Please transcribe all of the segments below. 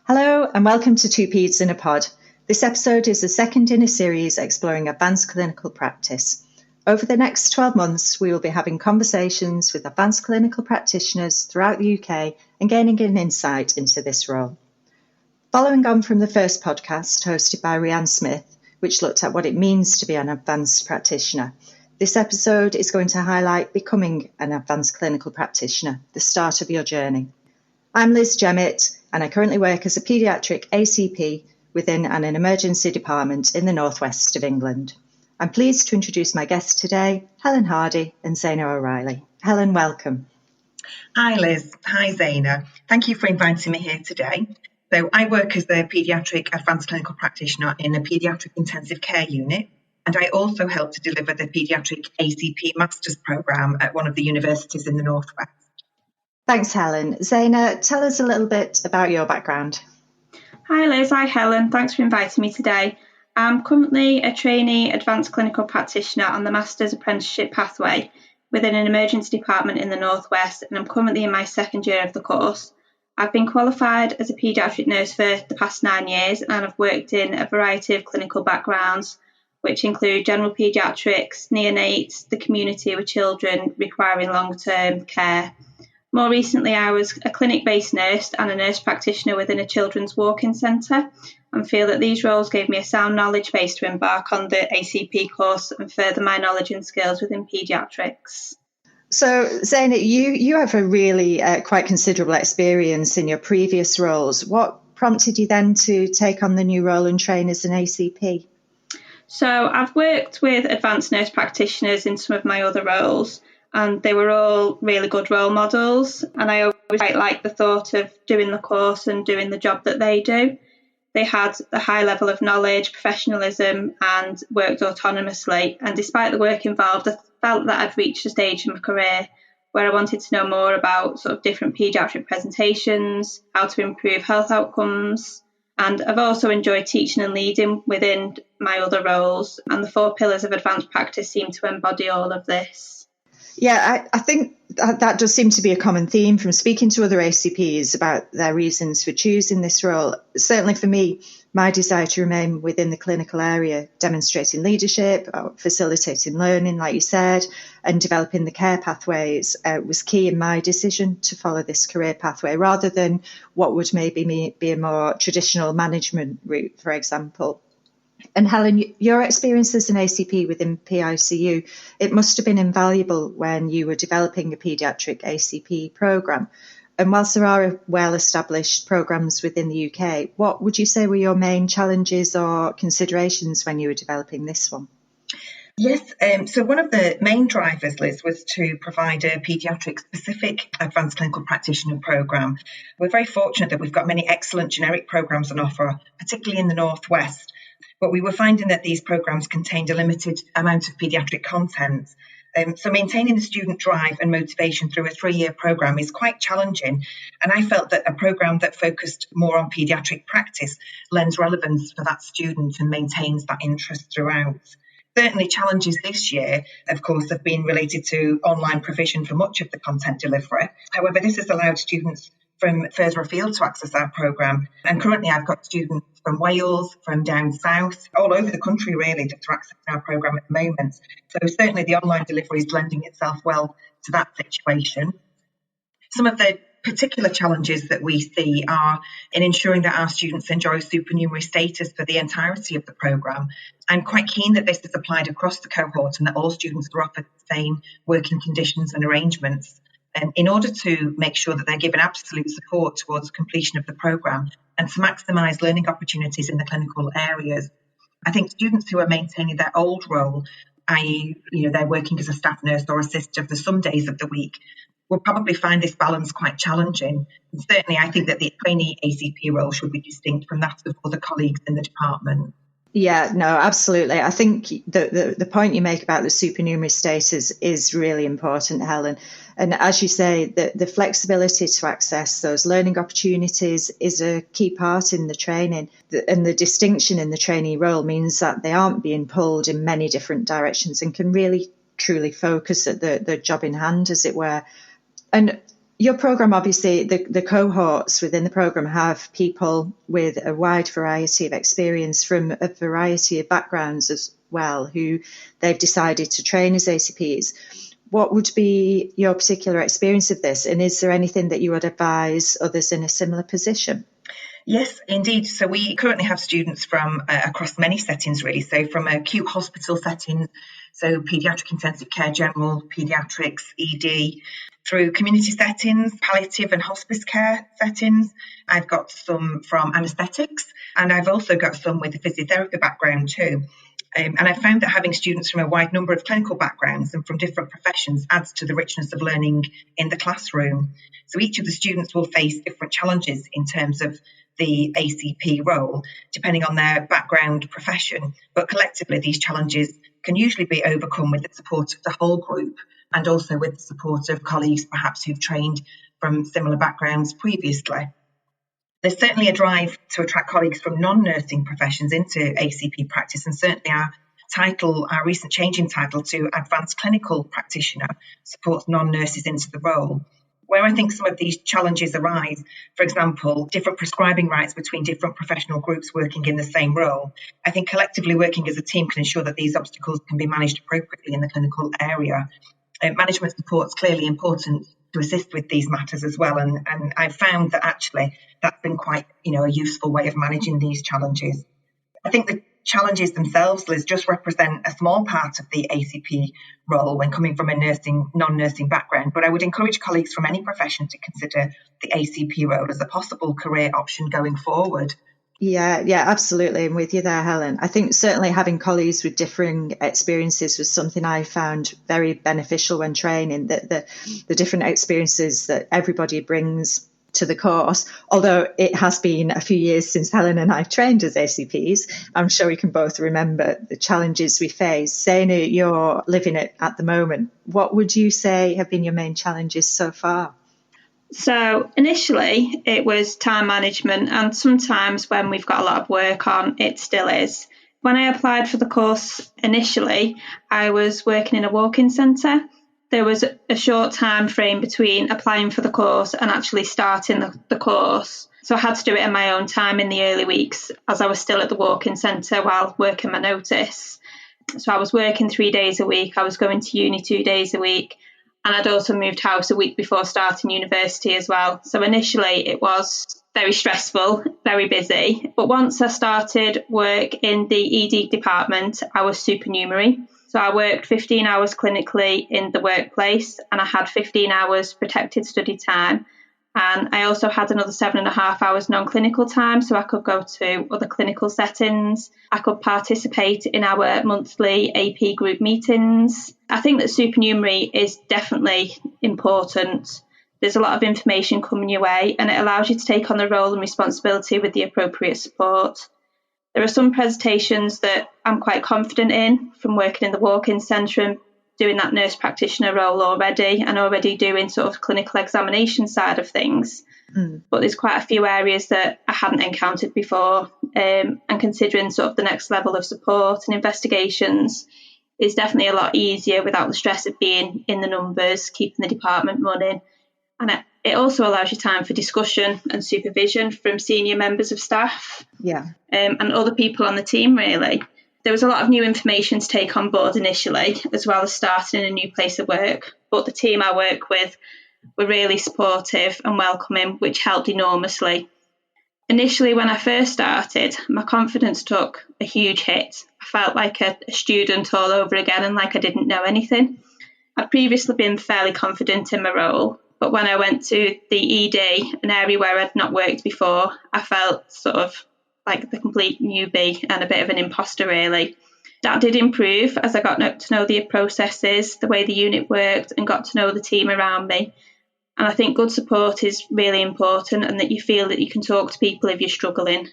Hello and welcome to Two Peds in a Pod. This episode is the second in a series exploring advanced clinical practice. Over the next 12 months, we will be having conversations with advanced clinical practitioners throughout the UK and gaining an insight into this role. Following on from the first podcast hosted by Rhianne Smith, which looked at what it means to be an advanced practitioner, this episode is going to highlight becoming an advanced clinical practitioner, the start of your journey. I'm Liz Jemmett, and I currently work as a Paediatric ACP within an emergency department in the northwest of England. I'm pleased to introduce my guests today, Helen Hardy and Zaina O'Reilly. Helen, welcome. Hi Liz, hi Zaina. Thank you for inviting me here today. So I work as the Paediatric Advanced Clinical Practitioner in a Paediatric Intensive Care Unit, and I also help to deliver the Paediatric ACP Masters Programme at one of the universities in the northwest. Thanks, Helen. Zaina, tell us a little bit about your background. Hi Liz, hi Helen. Thanks for inviting me today. I'm currently a trainee advanced clinical practitioner on the Masters Apprenticeship pathway within an emergency department in the northwest, and I'm currently in my second year of the course. I've been qualified as a paediatric nurse for the past 9 years, and I've worked in a variety of clinical backgrounds, which include general paediatrics, neonates, the community with children requiring long-term care. More recently, I was a clinic-based nurse and a nurse practitioner within a children's walk-in centre, and feel that these roles gave me a sound knowledge base to embark on the ACP course and further my knowledge and skills within paediatrics. So, Zaina, you have a really quite considerable experience in your previous roles. What prompted you then to take on the new role and train as an ACP? So I've worked with advanced nurse practitioners in some of my other roles, and they were all really good role models, and I always quite liked the thought of doing the course and doing the job that they do. They had a high level of knowledge, professionalism, and worked autonomously, and despite the work involved, I felt that I'd reached a stage in my career where I wanted to know more about sort of different paediatric presentations, how to improve health outcomes, and I've also enjoyed teaching and leading within my other roles, and the 4 pillars of advanced practice seem to embody all of this. Yeah, I think that does seem to be a common theme from speaking to other ACPs about their reasons for choosing this role. Certainly for me, my desire to remain within the clinical area, demonstrating leadership, facilitating learning, like you said, and developing the care pathways was key in my decision to follow this career pathway, rather than what would maybe be a more traditional management route, for example. And Helen, your experience as an ACP within PICU, it must have been invaluable when you were developing a paediatric ACP programme. And whilst there are well-established programmes within the UK, what would you say were your main challenges or considerations when you were developing this one? Yes, so one of the main drivers, Liz, was to provide a paediatric-specific advanced clinical practitioner programme. We're very fortunate that we've got many excellent generic programmes on offer, particularly in the northwest. But we were finding that these programmes contained a limited amount of paediatric content. So maintaining the student drive and motivation through a 3-year programme is quite challenging. And I felt that a programme that focused more on paediatric practice lends relevance for that student and maintains that interest throughout. Certainly challenges this year, of course, have been related to online provision for much of the content delivery. However, this has allowed students from further afield to access our programme. And currently I've got students from Wales, from down south, all over the country really, to access our programme at the moment. So certainly the online delivery is lending itself well to that situation. Some of the particular challenges that we see are in ensuring that our students enjoy supernumerary status for the entirety of the programme. I'm quite keen that this is applied across the cohort and that all students are offered the same working conditions and arrangements, in order to make sure that they're given absolute support towards completion of the programme and to maximise learning opportunities in the clinical areas. I think students who are maintaining their old role, i.e., they're working as a staff nurse or a sister for some days of the week, will probably find this balance quite challenging. And certainly, I think that the trainee ACP role should be distinct from that of other colleagues in the department. Yeah, no, absolutely. I think the point you make about the supernumerary status is really important, Helen. And as you say, the flexibility to access those learning opportunities is a key part in the training. And the distinction in the trainee role means that they aren't being pulled in many different directions and can really truly focus at the job in hand, as it were. And Your programme, obviously, the cohorts within the programme have people with a wide variety of experience from a variety of backgrounds as well, who they've decided to train as ACPs. What would be your particular experience of this? And is there anything that you would advise others in a similar position? Yes, indeed. So we currently have students from across many settings, really. So from acute hospital settings, so paediatric intensive care, general, paediatrics, ED, through community settings, palliative and hospice care settings. I've got some from anaesthetics, and I've also got some with a physiotherapy background too. And I found that having students from a wide number of clinical backgrounds and from different professions adds to the richness of learning in the classroom. So each of the students will face different challenges in terms of the ACP role, depending on their background profession. But collectively, these challenges can usually be overcome with the support of the whole group and also with the support of colleagues perhaps who've trained from similar backgrounds previously. There's certainly a drive to attract colleagues from non-nursing professions into ACP practice, and certainly our recent change in title to Advanced Clinical Practitioner supports non-nurses into the role. Where I think some of these challenges arise, for example, different prescribing rights between different professional groups working in the same role, I think collectively working as a team can ensure that these obstacles can be managed appropriately in the clinical area. Management support is clearly important to assist with these matters as well, and I've found that actually that's been quite a useful way of managing these challenges. I think the challenges themselves, Liz, just represent a small part of the ACP role when coming from a non-nursing background, but I would encourage colleagues from any profession to consider the ACP role as a possible career option going forward. Yeah, absolutely. I'm with you there, Helen. I think certainly having colleagues with differing experiences was something I found very beneficial when training, that the different experiences that everybody brings to the course. Although it has been a few years since Helen and I trained as ACPs, I'm sure we can both remember the challenges we face. Zaina, you're living it at the moment. What would you say have been your main challenges so far? So initially it was time management, and sometimes when we've got a lot of work on, it still is. When I applied for the course initially, I was working in a walk-in centre. There was a short time frame between applying for the course and actually starting the course. So I had to do it in my own time in the early weeks as I was still at the walk-in centre while working my notice. So I was working 3 days a week. I was going to uni 2 days a week. And I'd also moved house a week before starting university as well. So initially it was very stressful, very busy. But once I started work in the ED department, I was supernumerary. So I worked 15 hours clinically in the workplace, and I had 15 hours protected study time. And I also had another 7.5 hours non-clinical time, so I could go to other clinical settings. I could participate in our monthly AP group meetings. I think that supernumerary is definitely important. There's a lot of information coming your way, and it allows you to take on the role and responsibility with the appropriate support. There are some presentations that I'm quite confident in from working in the walk-in centre and doing that nurse practitioner role already, and already doing sort of clinical examination side of things. But there's quite a few areas that I hadn't encountered before, and considering sort of the next level of support and investigations is definitely a lot easier without the stress of being in the numbers, keeping the department running. And it also allows you time for discussion and supervision from senior members of staff, and other people on the team, really. There was a lot of new information to take on board initially, as well as starting in a new place of work. But the team I work with were really supportive and welcoming, which helped enormously. Initially, when I first started, my confidence took a huge hit. I felt like a student all over again and like I didn't know anything. I'd previously been fairly confident in my role, but when I went to the ED, an area where I'd not worked before, I felt sort of like the complete newbie and a bit of an imposter, really. That did improve as I got to know the processes, the way the unit worked, and got to know the team around me. And I think good support is really important, and that you feel that you can talk to people if you're struggling.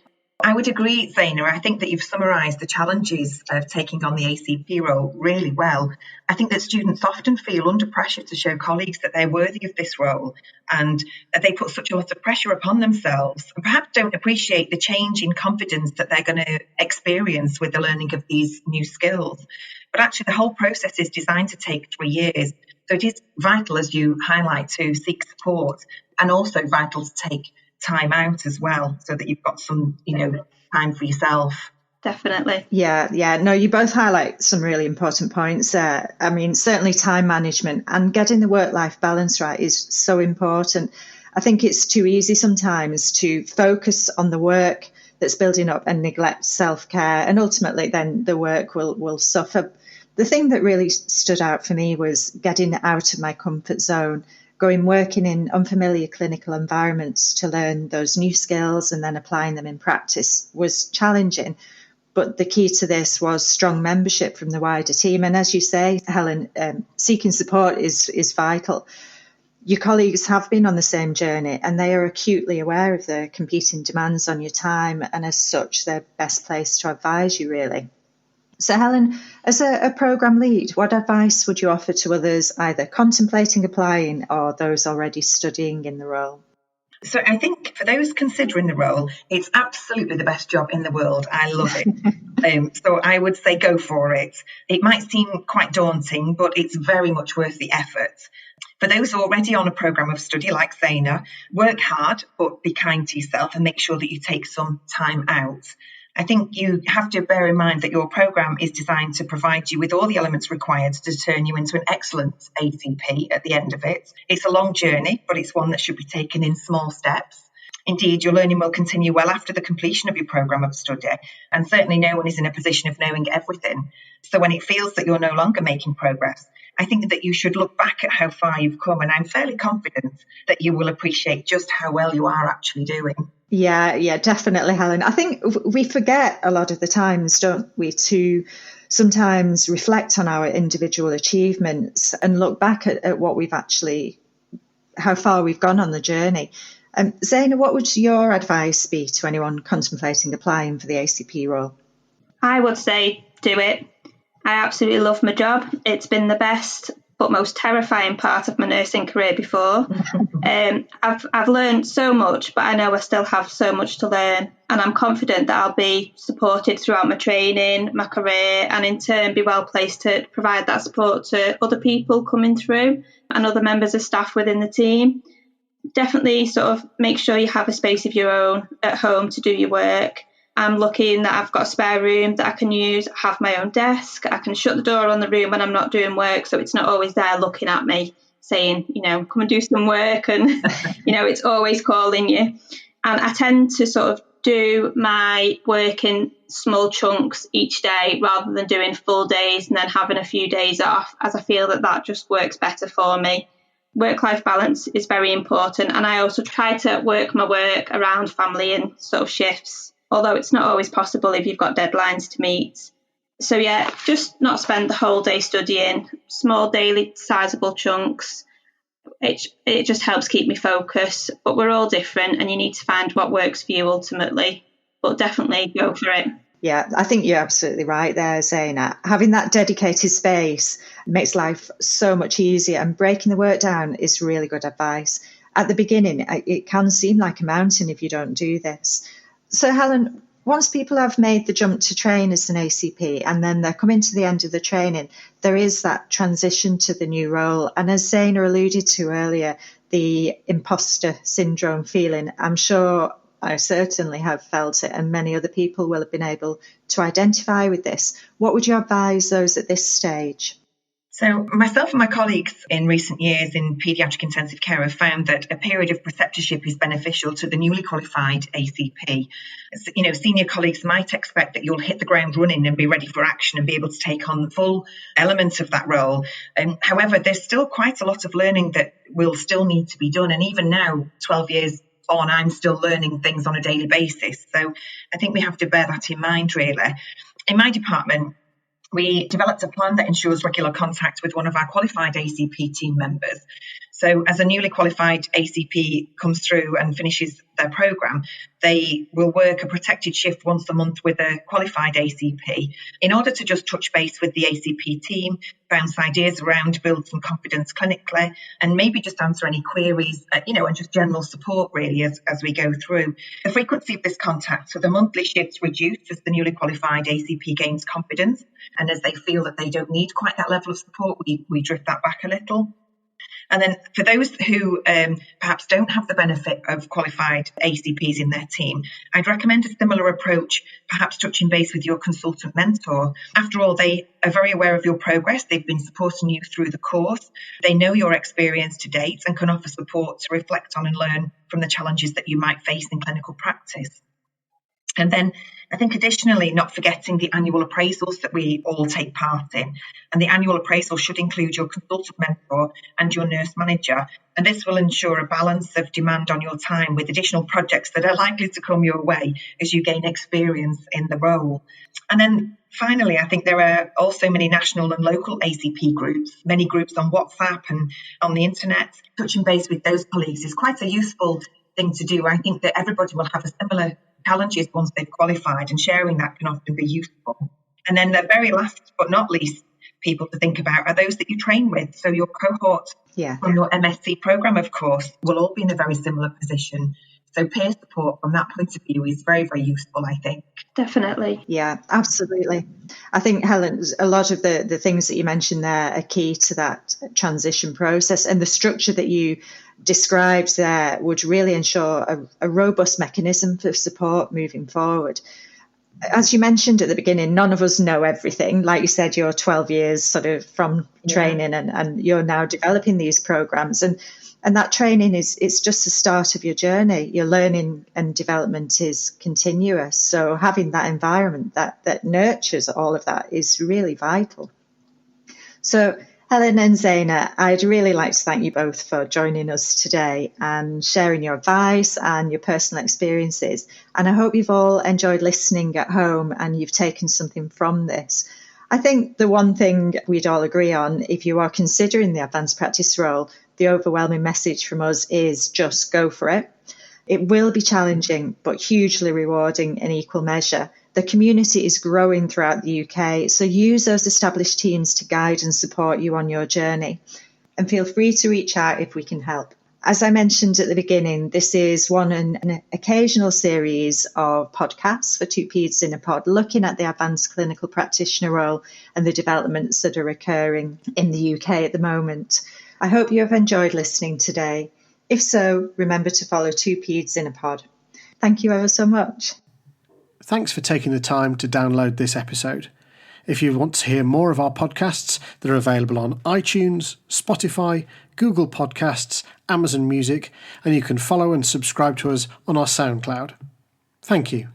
I would agree, Zaina. I think that you've summarised the challenges of taking on the ACP role really well. I think that students often feel under pressure to show colleagues that they're worthy of this role, and they put such a lot of pressure upon themselves and perhaps don't appreciate the change in confidence that they're going to experience with the learning of these new skills. But actually, the whole process is designed to take 3 years. So it is vital, as you highlight, to seek support, and also vital to take time out as well, so that you've got some, time for yourself. Definitely. Yeah. No, you both highlight some really important points there. I mean, certainly time management and getting the work-life balance right is so important. I think it's too easy sometimes to focus on the work that's building up and neglect self-care, and ultimately then the work will suffer. The thing that really stood out for me was getting out of my comfort zone, working in unfamiliar clinical environments to learn those new skills and then applying them in practice was challenging. But the key to this was strong membership from the wider team. And as you say, Helen, seeking support is vital. Your colleagues have been on the same journey and they are acutely aware of the competing demands on your time. And as such, they're best placed to advise you, really. So, Helen, as a programme lead, what advice would you offer to others either contemplating applying or those already studying in the role? So I think for those considering the role, it's absolutely the best job in the world. I love it. So I would say go for it. It might seem quite daunting, but it's very much worth the effort. For those already on a programme of study like Zaina, work hard, but be kind to yourself and make sure that you take some time out. I think you have to bear in mind that your programme is designed to provide you with all the elements required to turn you into an excellent ACP at the end of it. It's a long journey, but it's one that should be taken in small steps. Indeed, your learning will continue well after the completion of your programme of study, and certainly no one is in a position of knowing everything. So when it feels that you're no longer making progress, I think that you should look back at how far you've come, and I'm fairly confident that you will appreciate just how well you are actually doing. Yeah, definitely, Helen. I think we forget a lot of the times, don't we, to sometimes reflect on our individual achievements and look back at what we've actually, how far we've gone on the journey. Zaina, what would your advice be to anyone contemplating applying for the ACP role? I would say do it. I absolutely love my job. It's been the best but most terrifying part of my nursing career before. I've learned so much, but I know I still have so much to learn, and I'm confident that I'll be supported throughout my training, my career, and in turn be well placed to provide that support to other people coming through and other members of staff within the team. Definitely sort of make sure you have a space of your own at home to do your work. I'm lucky in that I've got a spare room that I can use, have my own desk. I can shut the door on the room when I'm not doing work, so it's not always there looking at me saying, come and do some work, and, it's always calling you. And I tend to sort of do my work in small chunks each day rather than doing full days and then having a few days off, as I feel that just works better for me. Work-life balance is very important, and I also try to work my work around family and sort of shifts, although it's not always possible if you've got deadlines to meet. So yeah, just not spend the whole day studying, small daily sizable chunks. It just helps keep me focused, but we're all different and you need to find what works for you ultimately, but definitely go for it. Yeah, I think you're absolutely right there, Zaina. Having that dedicated space makes life so much easier, and breaking the work down is really good advice. At the beginning, it can seem like a mountain if you don't do this. So, Helen, once people have made the jump to train as an ACP and then they're coming to the end of the training, there is that transition to the new role. And as Zaina alluded to earlier, the imposter syndrome feeling, I'm sure I certainly have felt it, and many other people will have been able to identify with this. What would you advise those at this stage? So myself and my colleagues in recent years in paediatric intensive care have found that a period of preceptorship is beneficial to the newly qualified ACP. Senior colleagues might expect that you'll hit the ground running and be ready for action and be able to take on the full elements of that role. However, there's still quite a lot of learning that will still need to be done. And even now, 12 years on, I'm still learning things on a daily basis. So I think we have to bear that in mind, really. In my department, we developed a plan that ensures regular contact with one of our qualified ACP team members. So as a newly qualified ACP comes through and finishes their programme, they will work a protected shift once a month with a qualified ACP in order to just touch base with the ACP team, bounce ideas around, build some confidence clinically, and maybe just answer any queries, and just general support really as we go through. The frequency of this contact, so the monthly shifts reduce as the newly qualified ACP gains confidence, and as they feel that they don't need quite that level of support, we drift that back a little. And then for those who perhaps don't have the benefit of qualified ACPs in their team, I'd recommend a similar approach, perhaps touching base with your consultant mentor. After all, they are very aware of your progress. They've been supporting you through the course. They know your experience to date and can offer support to reflect on and learn from the challenges that you might face in clinical practice. And then I think additionally, not forgetting the annual appraisals that we all take part in. And the annual appraisal should include your consultant mentor and your nurse manager. And this will ensure a balance of demand on your time with additional projects that are likely to come your way as you gain experience in the role. And then finally, I think there are also many national and local ACP groups, many groups on WhatsApp and on the internet. Touching base with those colleagues is quite a useful thing to do. I think that everybody will have a similar challenges once they've qualified, and sharing that can often be useful. And then the very last but not least people to think about are those that you train with. So your cohort from your MSc programme, of course, will all be in a very similar position. So peer support from that point of view is very, very useful, I think. Definitely. Yeah, absolutely. I think, Helen, a lot of the things that you mentioned there are key to that transition process, and the structure that you described there would really ensure a robust mechanism for support moving forward. As you mentioned at the beginning, none of us know everything. Like you said, you're 12 years sort of from training and you're now developing these programs. And that training it's just the start of your journey. Your learning and development is continuous. So having that environment that nurtures all of that is really vital. So Helen and Zaina, I'd really like to thank you both for joining us today and sharing your advice and your personal experiences. And I hope you've all enjoyed listening at home and you've taken something from this. I think the one thing we'd all agree on, if you are considering the advanced practice role, the overwhelming message from us is just go for it. It will be challenging, but hugely rewarding in equal measure. The community is growing throughout the UK, so use those established teams to guide and support you on your journey. And feel free to reach out if we can help. As I mentioned at the beginning, this is an occasional series of podcasts for Two Peds in a Pod, looking at the advanced clinical practitioner role and the developments that are occurring in the UK at the moment. I hope you have enjoyed listening today. If so, remember to follow Two Peds in a Pod. Thank you ever so much. Thanks for taking the time to download this episode. If you want to hear more of our podcasts, they're available on iTunes, Spotify, Google Podcasts, Amazon Music, and you can follow and subscribe to us on our SoundCloud. Thank you.